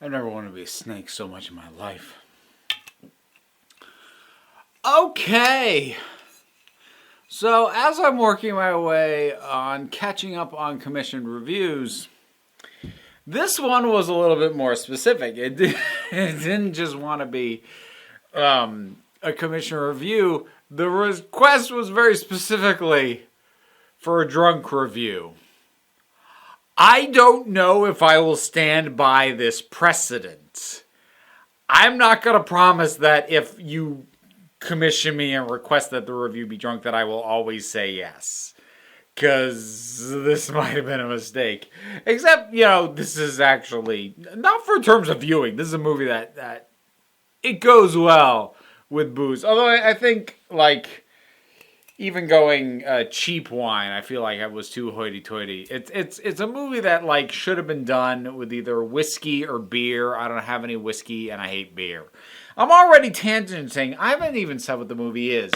I never wanted to be a snake so much in my life. Okay. So, as I'm working my way on catching up on commissioned reviews, this one was a little bit more specific. It didn't just want to be a commissioned review. The request was very specifically for a drunk review. I don't know if I will stand by this precedent. I'm not going to promise that if you commission me and request that the review be drunk that I will always say yes. Because this might have been a mistake. Except, this is actually, not for terms of viewing. This is a movie that it goes well with booze. Although I think, even going cheap wine, I feel like I was too hoity-toity. It's a movie that should have been done with either whiskey or beer. I don't have any whiskey and I hate beer. I'm already tangenting. I haven't even said what the movie is.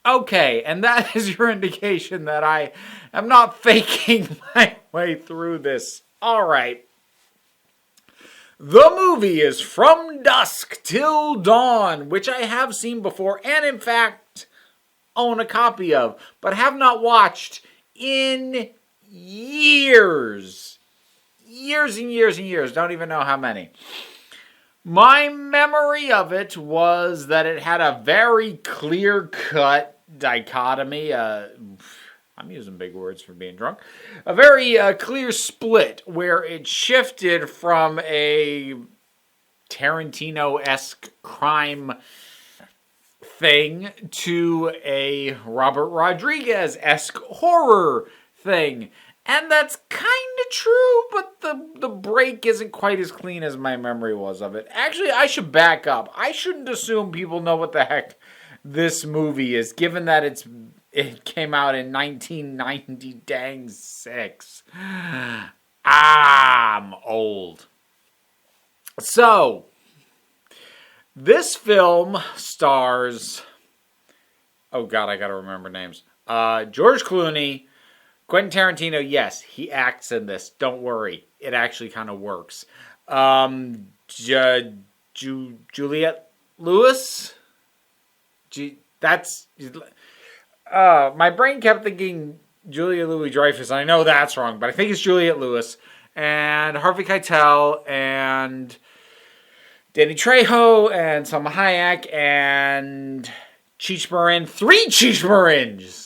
Okay, and that is your indication that I am not faking my way through this. All right. The movie is From Dusk Till Dawn, which I have seen before and in fact own a copy of, but have not watched in years. Years and years and years. Don't even know how many. My memory of it was that it had a very clear-cut dichotomy. I'm using big words for being drunk. A very clear split where it shifted from a Tarantino-esque crime thing to a Robert Rodriguez-esque horror thing. And that's kind of true, but the break isn't quite as clean as my memory was of it. Actually, I should back up. I shouldn't assume people know what the heck this movie is, given that it came out in 1996. I'm old. So, this film stars, oh God, I gotta remember names. George Clooney, Quentin Tarantino, yes, he acts in this. Don't worry. It actually kind of works. Juliette Lewis? My brain kept thinking Julia Louis-Dreyfus. I know that's wrong, but I think it's Juliette Lewis. And Harvey Keitel, and Danny Trejo, and Salma Hayek, and Cheech Marin. 3 Cheech Marins!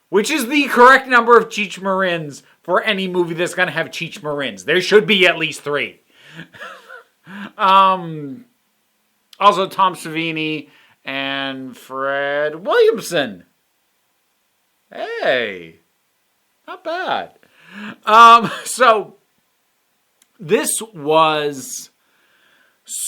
Which is the correct number of Cheech Marins for any movie that's going to have Cheech Marins. There should be at least 3. Also, Tom Savini and Fred Williamson. Hey, not bad. So, this was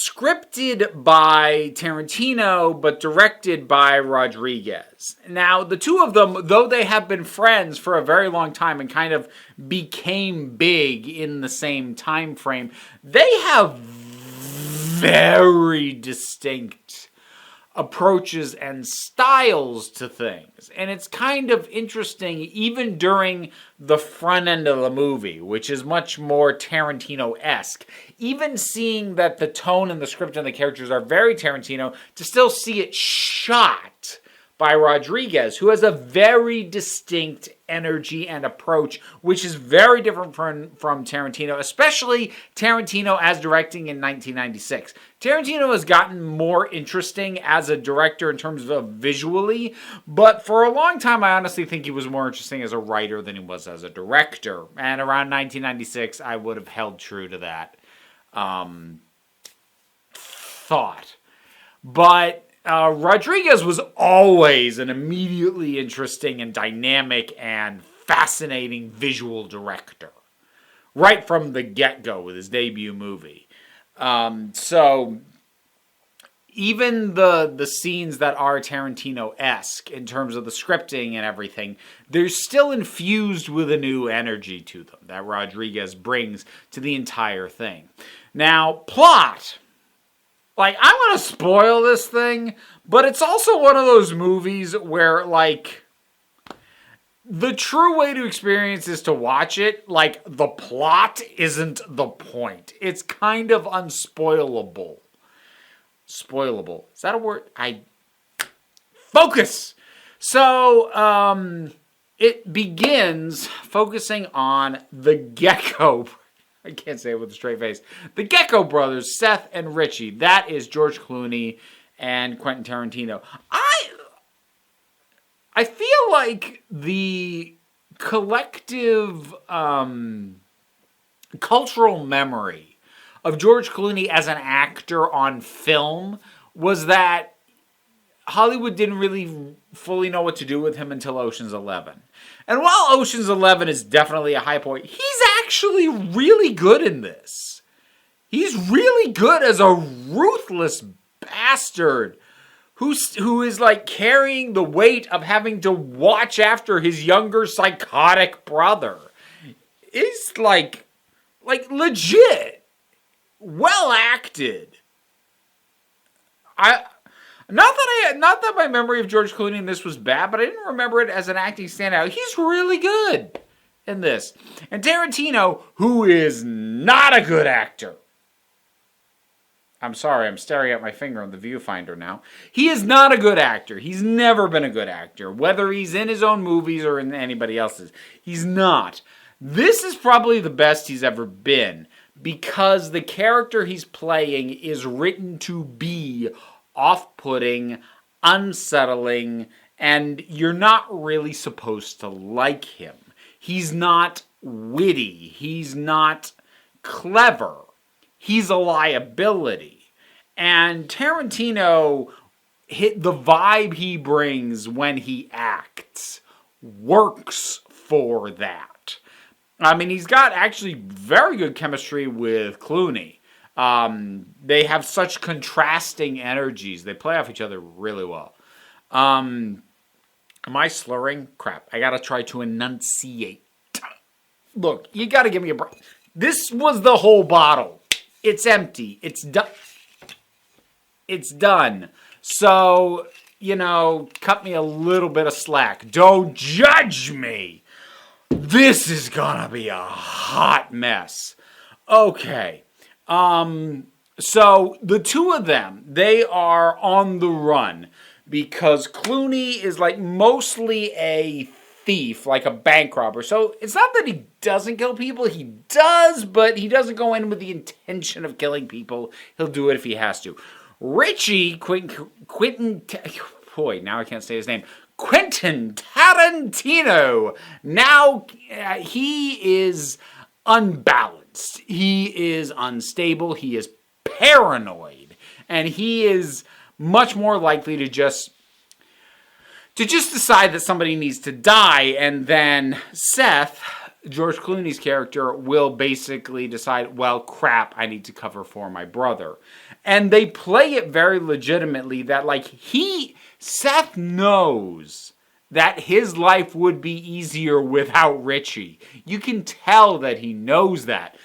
scripted by Tarantino, but directed by Rodriguez. Now, the two of them, though they have been friends for a very long time and kind of became big in the same time frame, they have very distinct approaches and styles to things. And it's kind of interesting, even during the front end of the movie, which is much more Tarantino-esque. Even seeing that the tone and the script and the characters are very Tarantino, to still see it shot by Rodriguez, who has a very distinct energy and approach, which is very different from Tarantino, especially Tarantino as directing in 1996. Tarantino has gotten more interesting as a director in terms of visually, but for a long time, I honestly think he was more interesting as a writer than he was as a director. And around 1996, I would have held true to that thought. But Rodriguez was always an immediately interesting and dynamic and fascinating visual director. Right from the get-go with his debut movie. So, even the scenes that are Tarantino-esque in terms of the scripting and everything, they're still infused with a new energy to them that Rodriguez brings to the entire thing. Now, plot. I'm going to spoil this thing, but it's also one of those movies where, the true way to experience is to watch it. Like, the plot isn't the point. It's kind of unspoilable. Spoilable. Is that a word? Focus! So, it begins focusing on the Gecko. I can't say it with a straight face. The Gecko brothers, Seth and Richie. That is George Clooney and Quentin Tarantino. I feel like the collective cultural memory of George Clooney as an actor on film was that Hollywood didn't really fully know what to do with him until Ocean's 11. And while Ocean's 11 is definitely a high point, he's actually really good in this. He's really good as a ruthless bastard who is like carrying the weight of having to watch after his younger psychotic brother. It's like legit well acted. Not that my memory of George Clooney in this was bad, but I didn't remember it as an acting standout. He's really good in this. And Tarantino, who is not a good actor. I'm sorry, I'm staring at my finger on the viewfinder now. He is not a good actor. He's never been a good actor, whether he's in his own movies or in anybody else's. He's not. This is probably the best he's ever been, because the character he's playing is written to be off-putting, unsettling, and you're not really supposed to like him. He's not witty. He's not clever. He's a liability. And Tarantino, the vibe he brings when he acts works for that. I mean, he's got actually very good chemistry with Clooney. They have such contrasting energies. They play off each other really well. Am I slurring? Crap. I gotta try to enunciate. Look, you gotta give me a break. This was the whole bottle. It's empty. It's done. It's done. So, cut me a little bit of slack. Don't judge me. This is gonna be a hot mess. Okay. So the two of them, they are on the run because Clooney is like mostly a thief, like a bank robber. So it's not that he doesn't kill people. He does, but he doesn't go in with the intention of killing people. He'll do it if he has to. Richie, now I can't say his name. Quentin Tarantino. Now, he is unbalanced. He is unstable. He is paranoid. And he is much more likely to just decide that somebody needs to die, and then Seth, George Clooney's character, will basically decide, well, crap, I need to cover for my brother. And they play it very legitimately that, Seth knows that his life would be easier without Richie. You can tell that he knows that.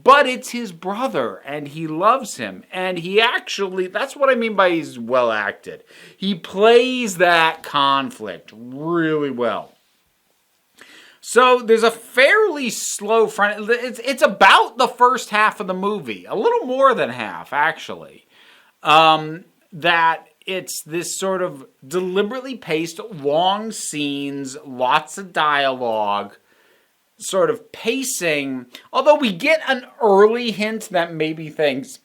But it's his brother, and he loves him. And he actually, that's what I mean by he's well acted. He plays that conflict really well. So there's a fairly slow front. It's about the first half of the movie. A little more than half, actually. That it's this sort of deliberately paced, long scenes, lots of dialogue, sort of pacing, although we get an early hint that maybe things,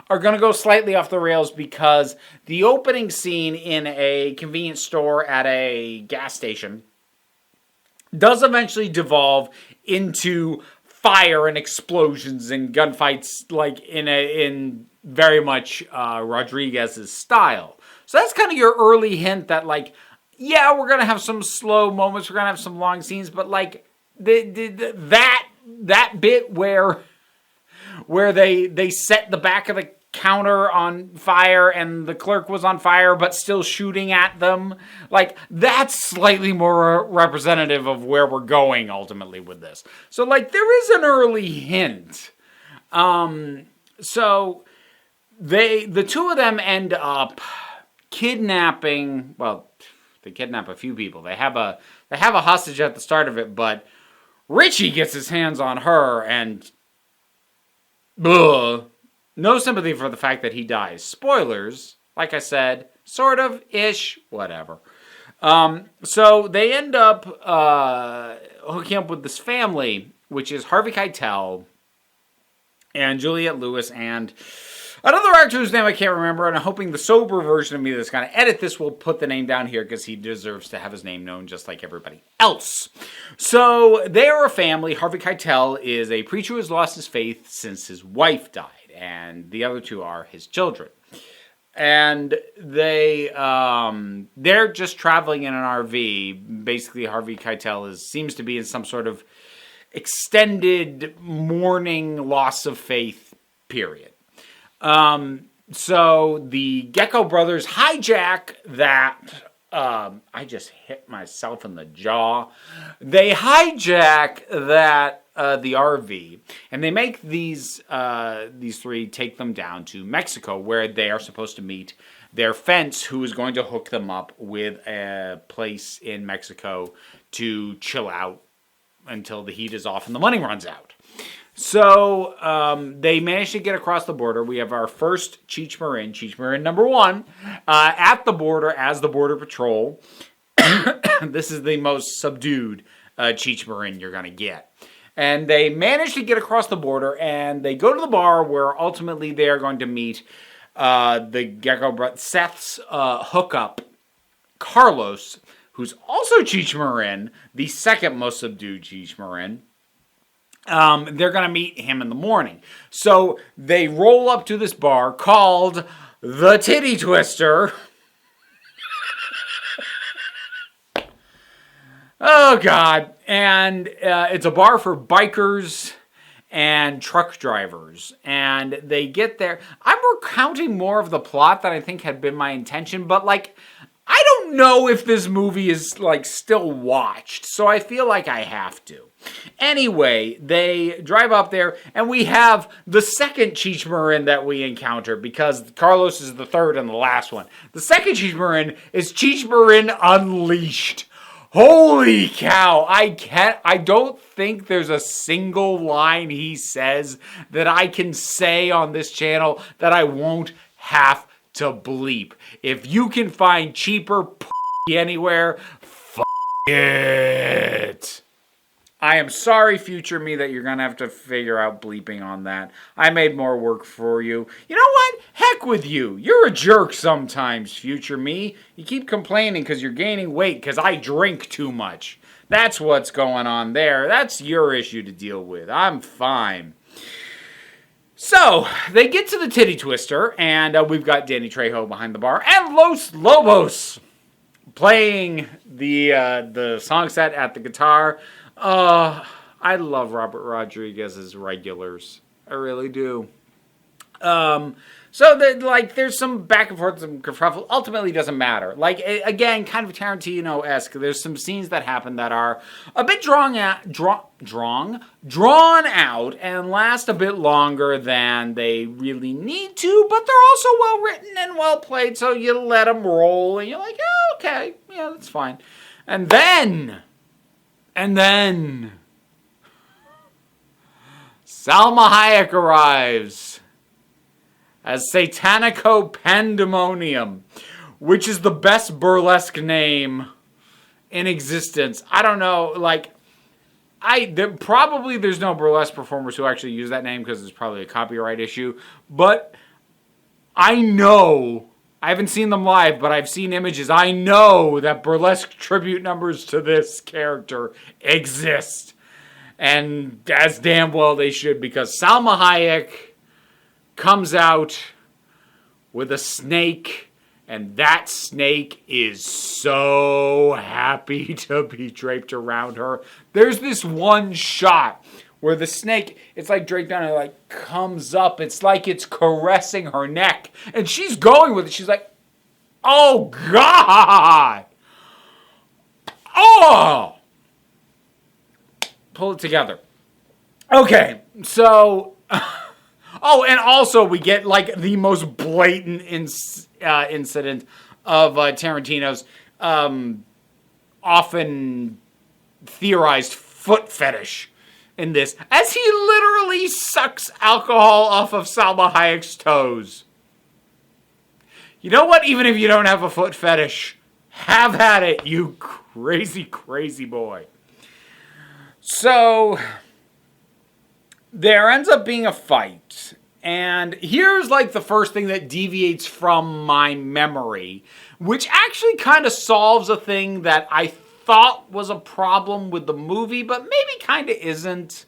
are going to go slightly off the rails because the opening scene in a convenience store at a gas station does eventually devolve into fire and explosions and gunfights, like in very much Rodriguez's style. So that's kind of your early hint that, yeah, we're going to have some slow moments, we're going to have some long scenes, but that bit where they set the back of the counter on fire and the clerk was on fire but still shooting at them, that's slightly more representative of where we're going ultimately with this. So there is an early hint. So the two of them end up kidnapping, They kidnap a few people. They have a hostage at the start of it, but Richie gets his hands on her, and no sympathy for the fact that he dies. Spoilers, like I said, sort of, ish, whatever. So they end up hooking up with this family, which is Harvey Keitel and Juliette Lewis and another actor whose name I can't remember, and I'm hoping the sober version of me that's going to edit this will put the name down here because he deserves to have his name known just like everybody else. So they are a family. Harvey Keitel is a preacher who has lost his faith since his wife died, and the other two are his children. And they're just traveling in an RV. Basically, Harvey Keitel seems to be in some sort of extended mourning loss of faith period. So the Gecko brothers hijack that. I just hit myself in the jaw. They hijack that the RV, and they make these three take them down to Mexico, where they are supposed to meet their fence, who is going to hook them up with a place in Mexico to chill out until the heat is off and the money runs out. So they managed to get across the border. We have our first Cheech Marin number 1, at the border as the Border Patrol. This is the most subdued Cheech Marin you're going to get. And they manage to get across the border, and they go to the bar where ultimately they are going to meet the Gecko Seth's hookup, Carlos, who's also Cheech Marin, the second most subdued Cheech Marin. They're going to meet him in the morning. So they roll up to this bar called the Titty Twister. Oh, God. And it's a bar for bikers and truck drivers. And they get there. I'm recounting more of the plot than I think had been my intention. But, I don't know if this movie is, still watched. So I feel like I have to. Anyway, they drive up there, and we have the second Cheech Marin that we encounter, because Carlos is the third and the last one. The second Cheech Marin is Cheech Marin Unleashed. Holy cow, I don't think there's a single line he says that I can say on this channel that I won't have to bleep. If you can find cheaper anywhere, it. I am sorry, future me, that you're going to have to figure out bleeping on that. I made more work for you. You know what? Heck with you. You're a jerk sometimes, future me. You keep complaining because you're gaining weight because I drink too much. That's what's going on there. That's your issue to deal with. I'm fine. So, they get to the Titty Twister, and we've got Danny Trejo behind the bar, and Los Lobos playing the song set at the guitar. I love Robert Rodriguez's regulars. I really do. So there's some back and forth, some kerfuffle. Ultimately, doesn't matter. Again, kind of Tarantino-esque. There's some scenes that happen that are a bit drawn out, and last a bit longer than they really need to. But they're also well written and well played, so you let them roll, and you're like, oh, okay, yeah, that's fine. And then Salma Hayek arrives as Satanico Pandemonium, which is the best burlesque name in existence. I don't know, probably there's no burlesque performers who actually use that name because it's probably a copyright issue, but I know, I haven't seen them live, but I've seen images. I know that burlesque tribute numbers to this character exist. And as damn well they should, because Salma Hayek comes out with a snake, and that snake is so happy to be draped around her. There's this one shot where the snake, it's draped down and comes up. It's like it's caressing her neck. And she's going with it. She's like, oh, God. Oh. Pull it together. Okay, so... and also we get, the most blatant incident of Tarantino's. often theorized foot fetish in this, as he literally sucks alcohol off of Salma Hayek's toes. You know what? Even if you don't have a foot fetish, have at it, you crazy, crazy boy. So, there ends up being a fight. And here's like the first thing that deviates from my memory, which actually kind of solves a thing that I thought was a problem with the movie, but maybe kind of isn't,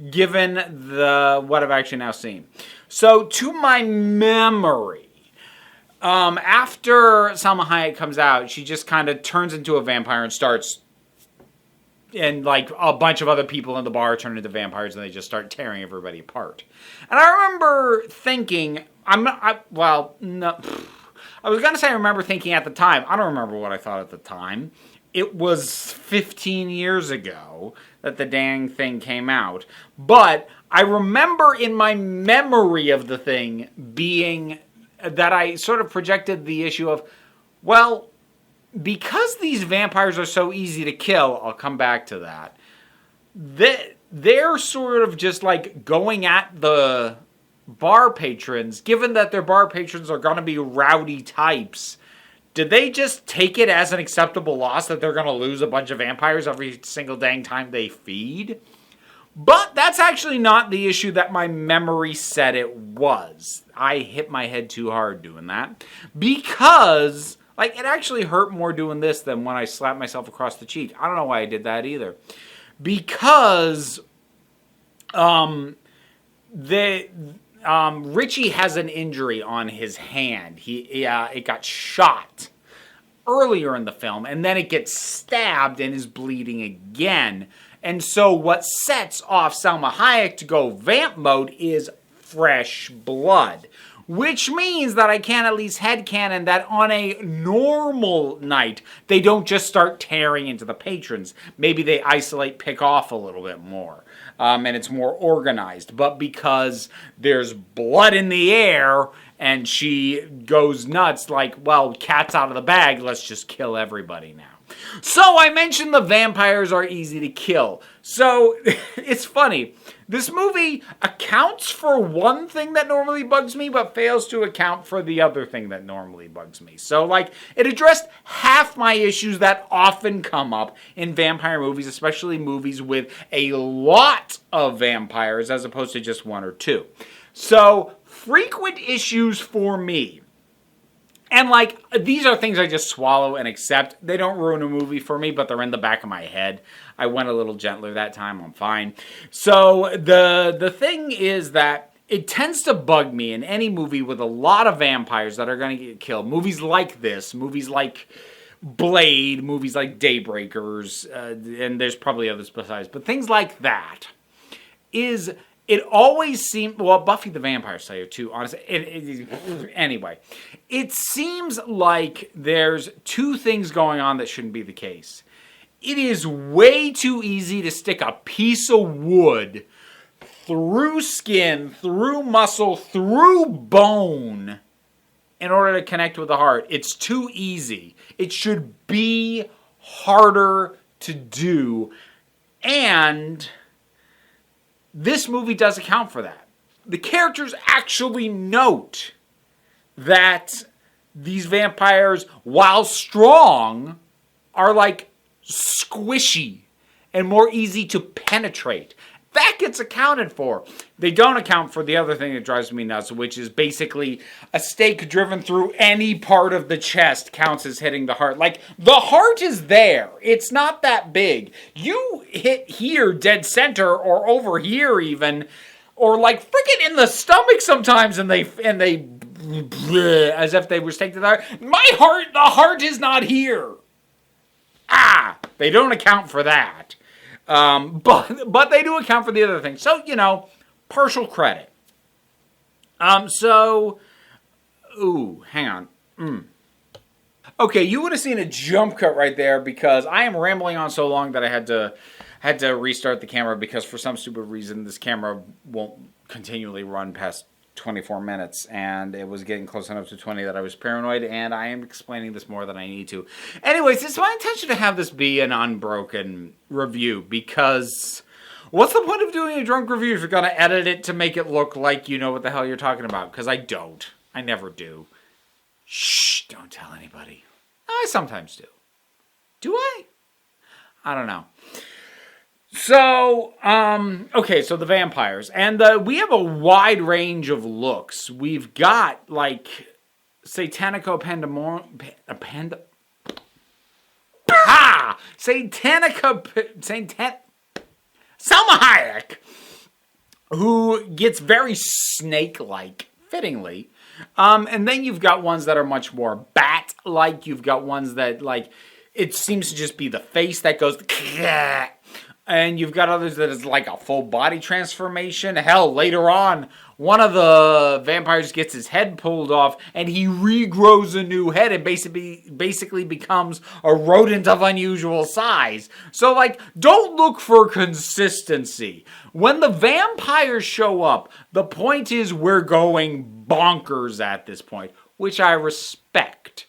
given what I've actually now seen. So, to my memory, after Salma Hayek comes out, she just kind of turns into a vampire and starts, and like a bunch of other people in the bar turn into vampires, and they just start tearing everybody apart. And I remember thinking, I was going to say I remember thinking at the time. I don't remember what I thought at the time. It was 15 years ago that the dang thing came out. But I remember in my memory of the thing being that I sort of projected the issue of, well, because these vampires are so easy to kill, I'll come back to that, they're sort of just like going at the bar patrons, given that their bar patrons are going to be rowdy types. Did they just take it as an acceptable loss that they're going to lose a bunch of vampires every single dang time they feed? But that's actually not the issue that my memory said it was. I hit my head too hard doing that. Because, like, it actually hurt more doing this than when I slapped myself across the cheek. I don't know why I did that either. Because Richie has an injury on his hand. It got shot earlier in the film, and then it gets stabbed and is bleeding again. And so what sets off Salma Hayek to go vamp mode is fresh blood. Which means that I can at least headcanon that on a normal night, they don't just start tearing into the patrons. Maybe they isolate, pick off a little bit more. And it's more organized. But because there's blood in the air and she goes nuts like, well, cat's out of the bag, let's just kill everybody now. So I mentioned the vampires are easy to kill. So it's funny. This movie accounts for one thing that normally bugs me, but fails to account for the other thing that normally bugs me. So, like, it addressed half my issues that often come up in vampire movies, especially movies with a lot of vampires as opposed to just one or two. So, frequent issues for me. And, like, these are things I just swallow and accept. They don't ruin a movie for me, but they're in the back of my head. I went a little gentler that time. I'm fine. So, the thing is that it tends to bug me in any movie with a lot of vampires that are going to get killed. Movies like this, movies like Blade, movies like Daybreakers, and there's probably others besides. But things like that is... It always seems, well, Buffy the Vampire Slayer too, honestly. Anyway, it seems like there's two things going on that shouldn't be the case. It is way too easy to stick a piece of wood through skin, through muscle, through bone in order to connect with the heart. It's too easy. It should be harder to do. And this movie does account for that. The characters actually note that these vampires, while strong, are like squishy and more easy to penetrate. That gets accounted for. They don't account for the other thing that drives me nuts, which is basically a stake driven through any part of the chest counts as hitting the heart. Like, the heart is there. It's not that big. You hit here dead center or over here even, or like freaking in the stomach sometimes, and they as if they were staked to the heart. The heart is not here. They don't account for that. But they do account for the other things. So, partial credit. Hang on. Okay, you would have seen a jump cut right there because I am rambling on so long that I had to restart the camera because for some stupid reason this camera won't continually run past 24 minutes, and it was getting close enough to 20 that I was paranoid, and I am explaining this more than I need to. Anyways, it's my intention to have this be an unbroken review, because what's the point of doing a drunk review if you're going to edit it to make it look like you know what the hell you're talking about? Because I don't. I never do. Shh, don't tell anybody. I sometimes do. Do I? I don't know. So, okay, so the vampires. And we have a wide range of looks. We've got, like, Satanico Pandemonium... Salma Hayek, who gets very snake-like, fittingly. And then you've got ones that are much more bat-like. You've got ones that, like, it seems to just be the face that goes... And you've got others that is like a full body transformation. Hell, later on, one of the vampires gets his head pulled off and he regrows a new head and basically becomes a rodent of unusual size. So, like, don't look for consistency. When the vampires show up, the point is we're going bonkers at this point, which I respect.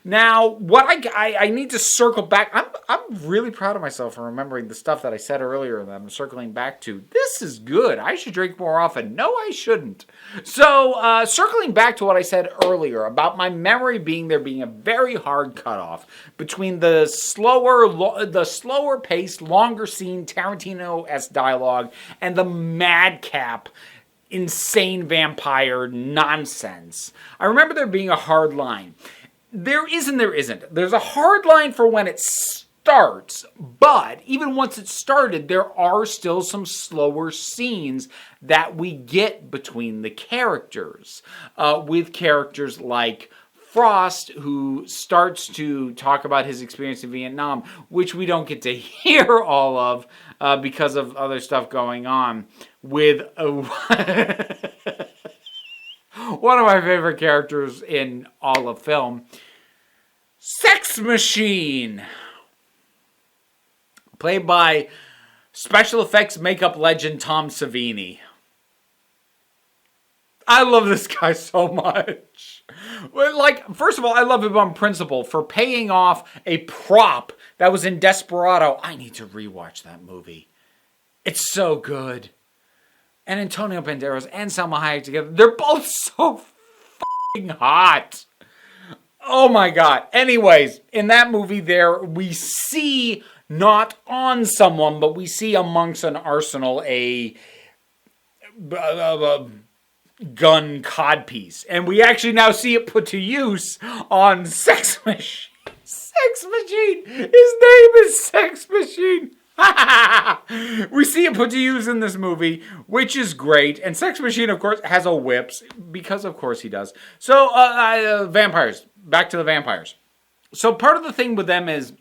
Now, what I need to circle back. I'm really proud of myself for remembering the stuff that I said earlier that I'm circling back to. This is good. I should drink more often. No, I shouldn't. So, circling back to what I said earlier about my memory being a very hard cutoff between the slower paced, longer scene Tarantino-esque dialogue and the madcap, insane vampire nonsense. I remember there being a hard line. There is and there isn't. There's a hard line for when it starts, but even once it started, there are still some slower scenes that we get between the characters. With characters like Frost, who starts to talk about his experience in Vietnam, which we don't get to hear all of because of other stuff going on. With one of my favorite characters in all of film, Sex Machine, played by special effects makeup legend Tom Savini. I love this guy so much. Like, first of all, I love him on principle for paying off a prop that was in Desperado. I need to rewatch that movie. It's so good. And Antonio Banderas and Salma Hayek together, they're both so f***ing hot. Oh my God. Anyways, in that movie there, we see not on someone, but we see amongst an arsenal a gun codpiece. And we actually now see it put to use on Sex Machine. Sex Machine! His name is Sex Machine! We see it put to use in this movie, which is great. And Sex Machine, of course, has a whips, because of course he does. So, vampires. Back to the vampires. So part of the thing with them is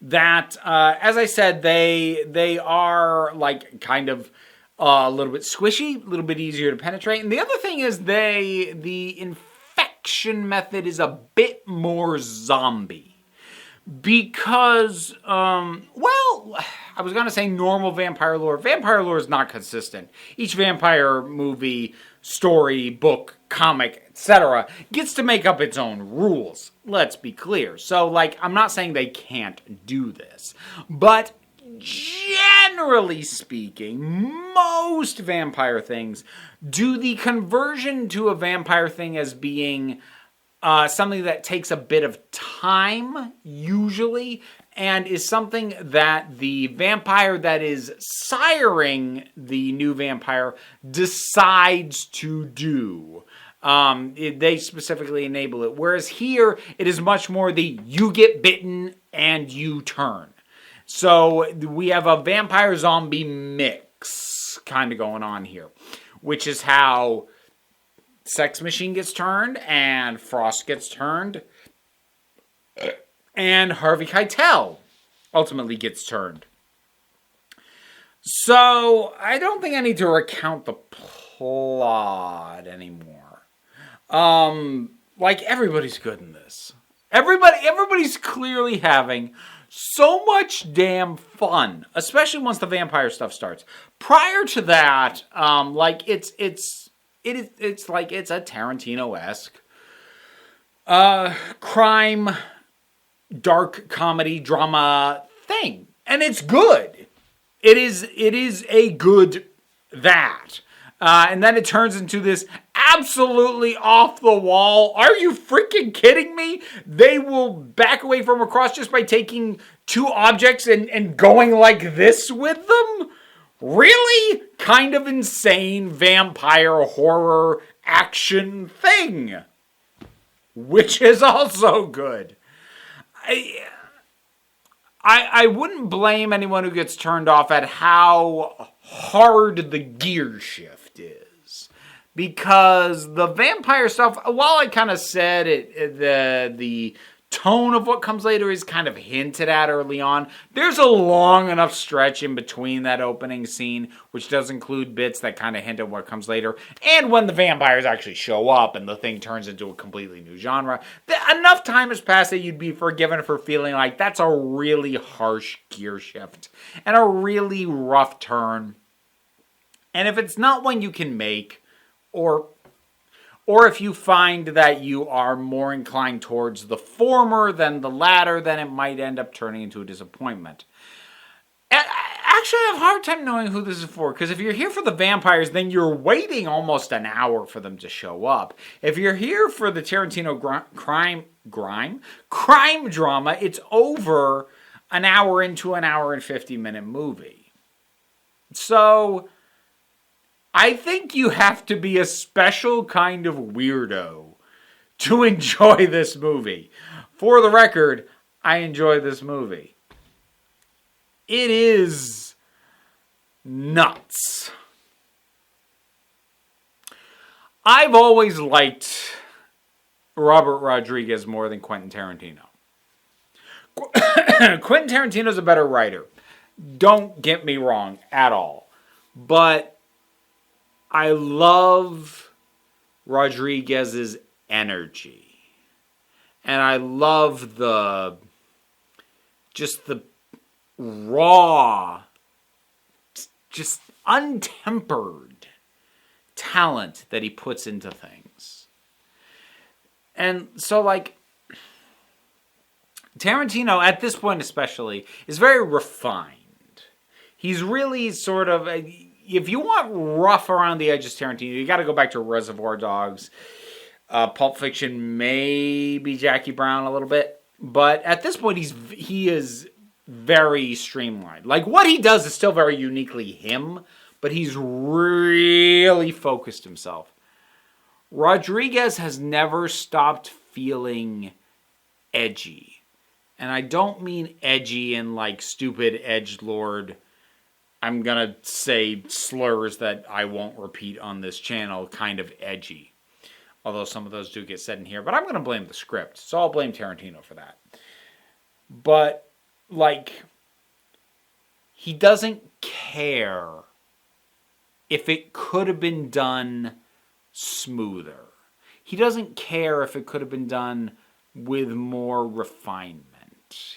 that, as I said, they are like kind of a little bit squishy, a little bit easier to penetrate. And the other thing is the infection method is a bit more zombie. Because, well, I was going to say normal vampire lore. Vampire lore is not consistent. Each vampire movie, story, book, comic, etc. gets to make up its own rules. Let's be clear. So, like, I'm not saying they can't do this. But generally speaking, most vampire things do the conversion to a vampire thing as being something that takes a bit of time, usually, and is something that the vampire that is siring the new vampire decides to do. They specifically enable it. Whereas here, it is much more the you get bitten and you turn. So we have a vampire-zombie mix kind of going on here, which is how Sex Machine gets turned, and Frost gets turned, and Harvey Keitel ultimately gets turned. So, I don't think I need to recount the plot anymore. Like, everybody's good in this. Everybody's clearly having so much damn fun, especially once the vampire stuff starts. Prior to that, like, it's It's like it's a Tarantino-esque crime, dark comedy, drama thing. And it's good. It is a good that. And then it turns into this absolutely off the wall. Are you freaking kidding me? They will back away from a cross just by taking two objects and going like this with them? Really? Kind of insane vampire horror action thing. Which is also good. I wouldn't blame anyone who gets turned off at how hard the gear shift is. Because the vampire stuff, while I kind of said the tone of what comes later is kind of hinted at early on, there's a long enough stretch in between that opening scene, which does include bits that kind of hint at what comes later, and when the vampires actually show up and the thing turns into a completely new genre. Enough time has passed that you'd be forgiven for feeling like that's a really harsh gear shift and a really rough turn. And if it's not one you can make, or if you find that you are more inclined towards the former than the latter, then it might end up turning into a disappointment. Actually, I have a hard time knowing who this is for, because if you're here for the vampires, then you're waiting almost an hour for them to show up. If you're here for the Tarantino crime drama, it's over an hour into an hour and 50-minute movie. So I think you have to be a special kind of weirdo to enjoy this movie. For the record, I enjoy this movie. It is nuts. I've always liked Robert Rodriguez more than Quentin Tarantino. Quentin Tarantino's a better writer. Don't get me wrong at all. But I love Rodriguez's energy. And I love the raw, just untempered talent that he puts into things. And so, like, Tarantino, at this point especially, is very refined. He's really sort of if you want rough around the edges Tarantino, you got to go back to Reservoir Dogs, Pulp Fiction, maybe Jackie Brown a little bit. But at this point, he is very streamlined. Like, what he does is still very uniquely him, but he's really focused himself. Rodriguez has never stopped feeling edgy. And I don't mean edgy in like stupid edgelord, I'm going to say slurs that I won't repeat on this channel, kind of edgy. Although some of those do get said in here. But I'm going to blame the script. So I'll blame Tarantino for that. But, like, he doesn't care if it could have been done smoother. He doesn't care if it could have been done with more refinement.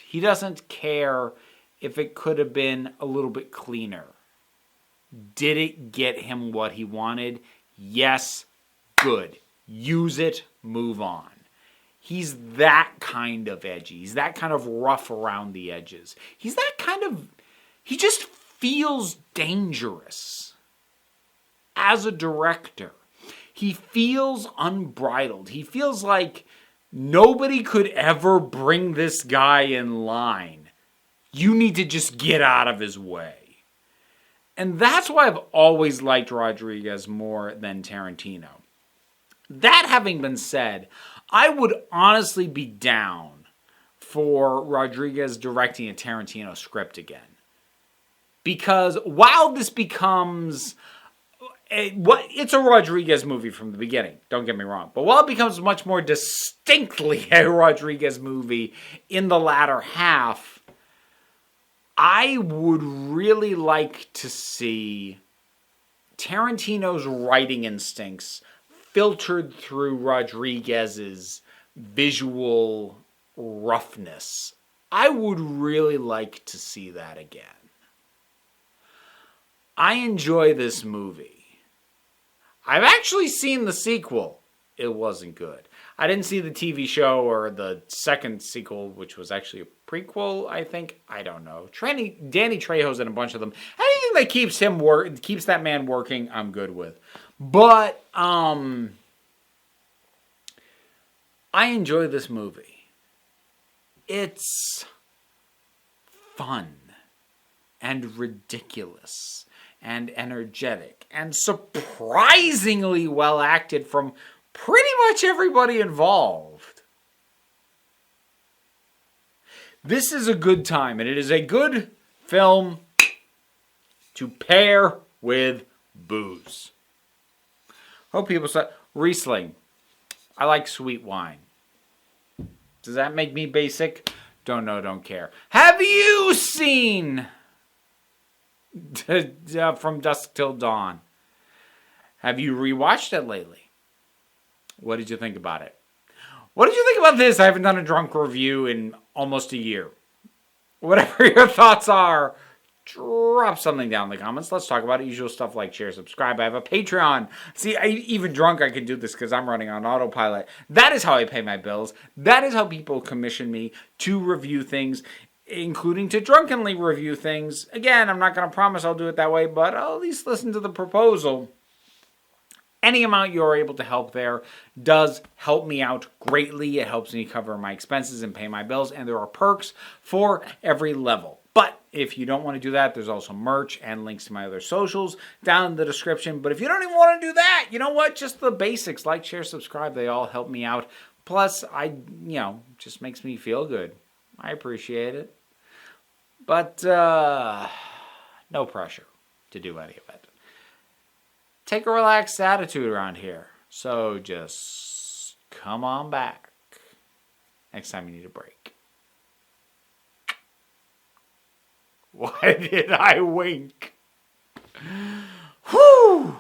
He doesn't care if it could have been a little bit cleaner. Did it get him what he wanted? Yes. Good. Use it. Move on. He's that kind of edgy. He's that kind of rough around the edges. He's that kind of... He just feels dangerous as a director. He feels unbridled. He feels like nobody could ever bring this guy in line. You need to just get out of his way. And that's why I've always liked Rodriguez more than Tarantino. That having been said, I would honestly be down for Rodriguez directing a Tarantino script again. Because while this becomes... it's a Rodriguez movie from the beginning, don't get me wrong. But while it becomes much more distinctly a Rodriguez movie in the latter half, I would really like to see Tarantino's writing instincts filtered through Rodriguez's visual roughness. I would really like to see that again. I enjoy this movie. I've actually seen the sequel. It wasn't good. I didn't see the TV show or the second sequel, which was actually a prequel, I think. I don't know. Danny Trejo's in a bunch of them. Anything that keeps that man working, I'm good with. But I enjoy this movie. It's fun and ridiculous and energetic and surprisingly well acted from pretty much everybody involved. This is a good time, and it is a good film to pair with booze. Hope people say Riesling. I like sweet wine. Does that make me basic? Don't know, don't care. Have you seen From Dusk Till Dawn? Have you rewatched it lately? What did you think about it? What did you think about this? I haven't done a drunk review in almost a year. Whatever your thoughts are, drop something down in the comments. Let's talk about it. Usual stuff like share, subscribe. I have a Patreon. See, even drunk I can do this because I'm running on autopilot. That is how I pay my bills. That is how people commission me to review things, including to drunkenly review things. Again, I'm not going to promise I'll do it that way, but I'll at least listen to the proposal. Any amount you're able to help there does help me out greatly. It helps me cover my expenses and pay my bills, and there are perks for every level. But if you don't want to do that, there's also merch and links to my other socials down in the description. But if you don't even want to do that, you know what? Just the basics, like, share, subscribe, they all help me out. Plus, just makes me feel good. I appreciate it. But no pressure to do any of it. Take a relaxed attitude around here. So just come on back next time you need a break. Why did I wink? Whew!